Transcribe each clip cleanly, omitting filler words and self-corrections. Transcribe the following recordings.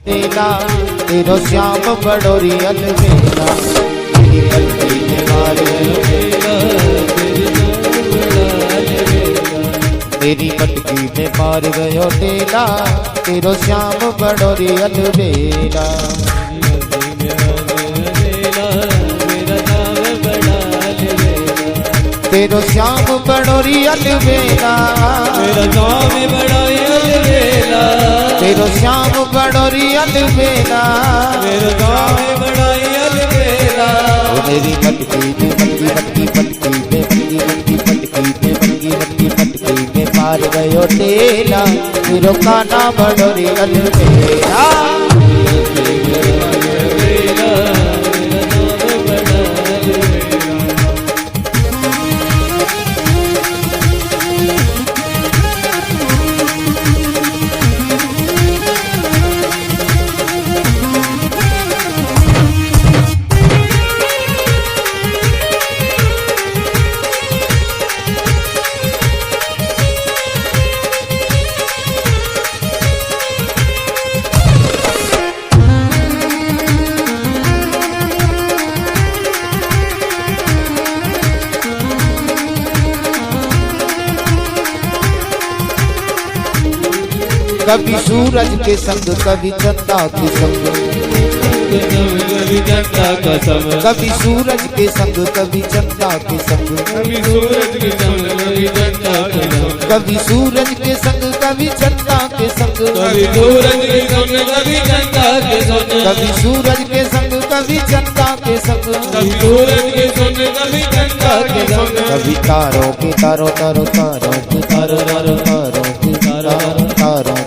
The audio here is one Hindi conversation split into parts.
तेरा तेरो श्याम बड़ोरी अलबेला तेरी पलकी में मार गयो तेरा तेरी पलकी में मार गयो तेरा तेरो श्याम बड़ोरी अलबेला तेरो श्याम बड़ोरी अलबेला तेरा श्याम बड़ोरी अलबेला तेरो श्याम बड़ोरी अलबेला तेरा श्याम बड़ोरी अलबेला मेरी पटकी में पटकी पटकी पटकी में पटकी पटकी में पटकी पटकी में मार गयो तेला तेरो काना बड़ोरी अलबेला कभी सूरज के संग कभी चंदा के संग कभी चंदा का संग कभी सूरज के संग कभी चंदा के संग कभी सूरज के संग कभी चंदा के संग कभी सूरज के संग कभी चंदा के संग कभी सूरज के संग कभी चंदा के संग कभी सूरज के संग कभी चंदा के संग कभी सूरज के संग कभी चंदा के संग कभी तारों के तारों तारों तारों के तारों तारों तारों के तारों तारों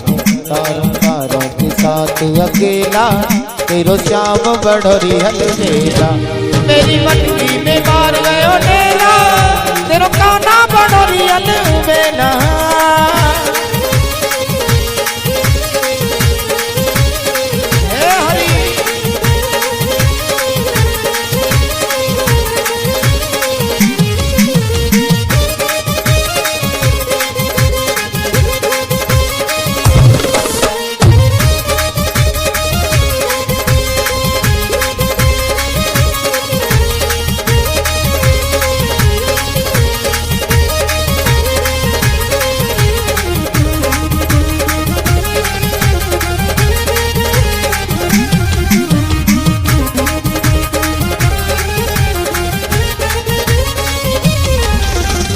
तारों तारों के साथ अकेला तेरो श्याम बड़ोरी अलबेला मेरी मटकी में मार गयो तेरा तेरो काना बड़ोरी अलबेला हे हरि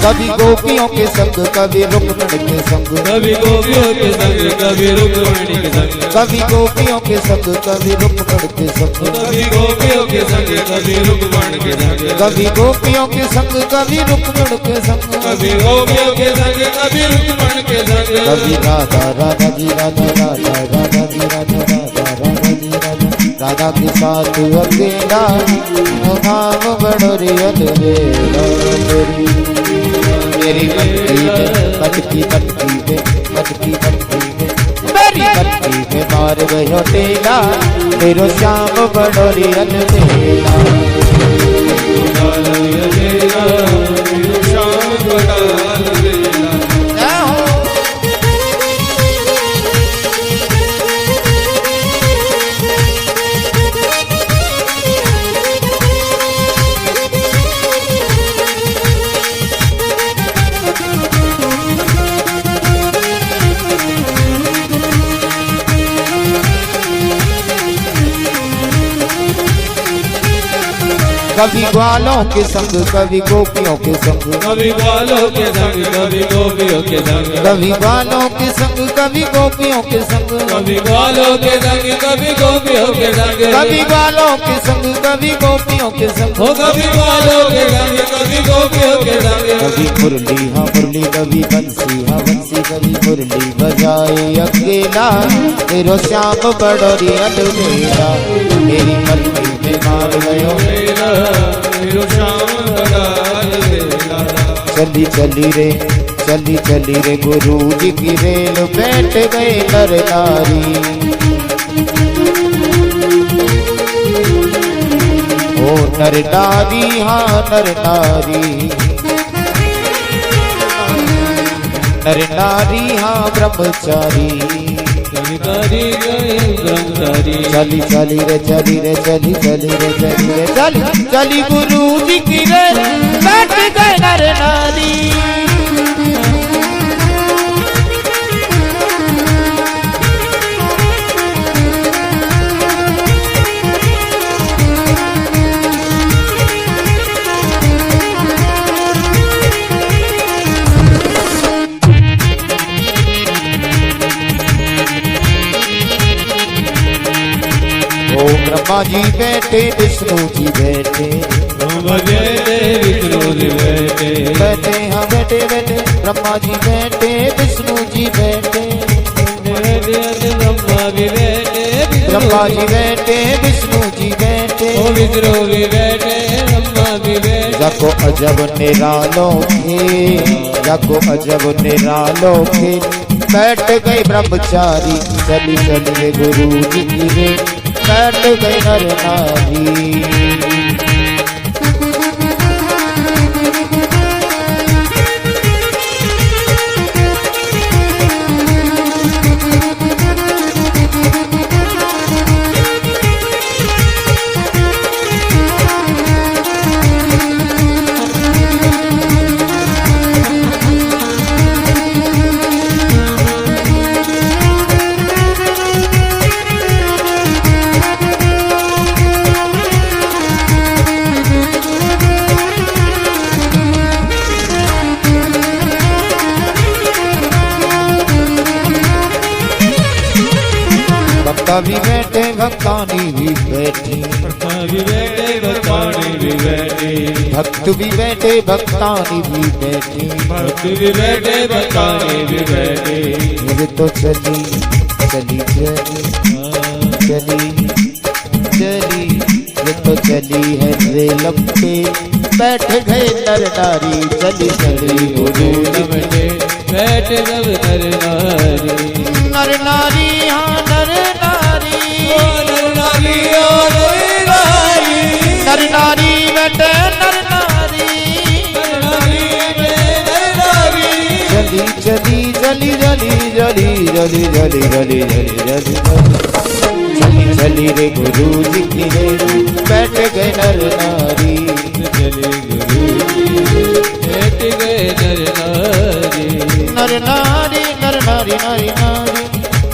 कभी गोपियों के संग कभी रुक्मणी के संग कभी गोपियों के संग कभी रुक्मणी के संग कभी गोपियों के संग कभी रुक्मणी के संग कभी गोपियों के संग कभी रुक्मणी के संग कभी गोपियों के संग कभी रुक्मणी के संग कभी गोपियों के संग कभी रुक्मणी के संग कभी राधा राधा जी राधा राधा राधा जी राधा राधा राधा जी राधा राधा के साथ अकेला नाम बड़ोरी अलबेला मेरी पटकी पटकी में पटकी पटकी में मेरी पटकी में मार गयो तेला तेरो श्याम बड़ोरी अलबेला श्याम बड़ोरी अलबेला कभी ग्वालों के संग कभी गोपियों के संग कभी ग्वालों के संग कभी गोपियों के संग कभी ग्वालों के संग कभी गोपियों के संग कभी ग्वालों के संग कभी गोपियों के संग कभी ग्वालों के संग कभी गोपियों के संग हो कभी ग्वालों के संग कभी गोपियों के संग कभी मुरली हाँ मुरली कभी बंसी हाँ बंसी कभी मुरली बजाए अकेला तेरो श्याम बड़ोरी अलबेला मेरी पलकी में मार गयो तेरो श्याम बड़ोरी अलबेला चली चली रे गुरु जी की रेल बैठ गए नर नारी ओ नर नारी हाँ नर नारी हाँ ब्रह्मचारी अधिकारी गए ब्रह्मचारी चली चली रे चली रे चली चली रे चली रे चली चली गुरु जी की रे बैठ गए नर नारी ब्रह्मा जी बैठे विष्णु जी बैठे ब्रह्मा बैठे विष्णु जी बैठे बैठे हाँ बैठे बैठे ब्रह्मा जी बैठे विष्णु जी बैठे ब्रह्मा भी बैठे ब्रह्मा जी बैठे विष्णु जी बैठे विष्णु भी बैठे ब्रह्मा भी बैठे जाको अजब निरालों के जाको अजब निरालों के बैठ गए ब्रह्मचारी चली चली रे गुरु जी की रे बैठ गए नर नारी भक्ता भी बैठे भक्तानी भी बैठी भी बैठे भक्तानी भी बैठे भक्त भी बैठे भक्तानी भी बैठी भक्त भी बैठे भक्तानी भी बैठे मेरे तो चली चली चली चली चली ये तो चली है रेलम पे बैठ गए नर नारी चली चली गुरु बैठे बैठे सब नर नारी नर नारी हाँ नर नारी नर नारी नर नारी बैठे नर नारी चली चली चली चली चली चली चली चली चली चली चली रे गुरु जी की रे बैठ गए नर नारी चले गुरु बैठ गए नर नारी नर नारी नर नारी नारी नारी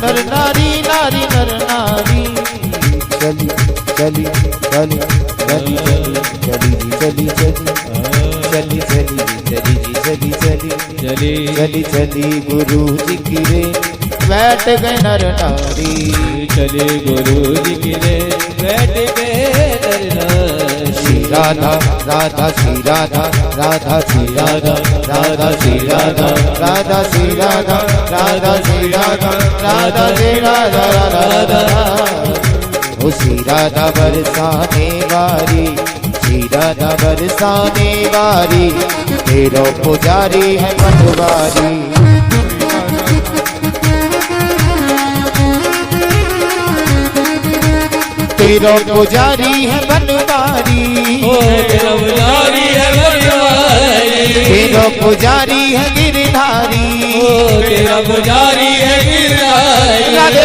नर नारी नारी नर नारी चली चली चली चली चली चली चली चली चली चली चले चली चली गुरु जी की रे बैठ गए नर नारी चले गुरु जी की रे बैठ गए नर नारी श्री राधा राधा श्री राधा राधा श्री राधा राधा श्री राधा राधा श्री राधा राधा श्री राधा राधा श्री राधा राधा ओ श्री राधा बरसाने वाली श्री राधा बरसाने वाली तेरो पुजारी है पटवारी तेरो पुजारी है बनवारी तेरा पुजारी है बनवारी तेरो पुजारी है गिरधारी तेरा पुजारी है गिरधारी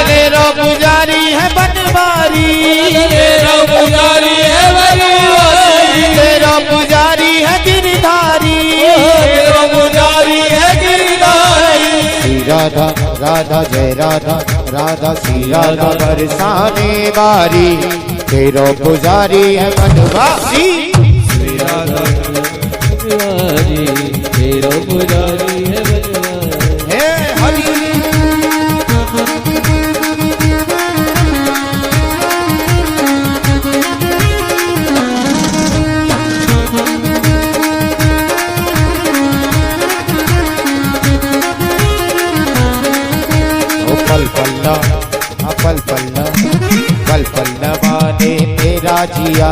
तेरो पुजारी है बनवारी तेरा पुजारी है बनवारी तेरो पुजारी है गिरधारी तेरा पुजारी है गिरधारी श्री राधा राधा जय राधा राधा श्री राधा बरसाने वारी तेरो पुजारी है बनवारी श्री राधा पुजारी तेरा पुजारी है बनवारी हे हरि पल पल्ला पल पल्ला पल पल्लवा ने मेरा जिया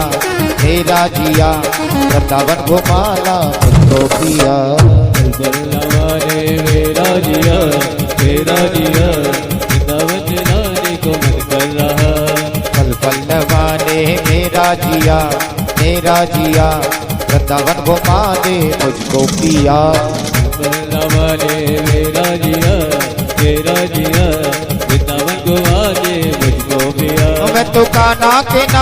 वृंदावन घुमाना मुझको पिया बल्लवाने मेरा जिया वृंदावन जाने को मन कर रहा पल पल्लवा ने मेरा जिया वृंदावन घुमा दे मुझको पिया बल्लवाने मेरा जिया वृंदावन को मैं तो काना के नाम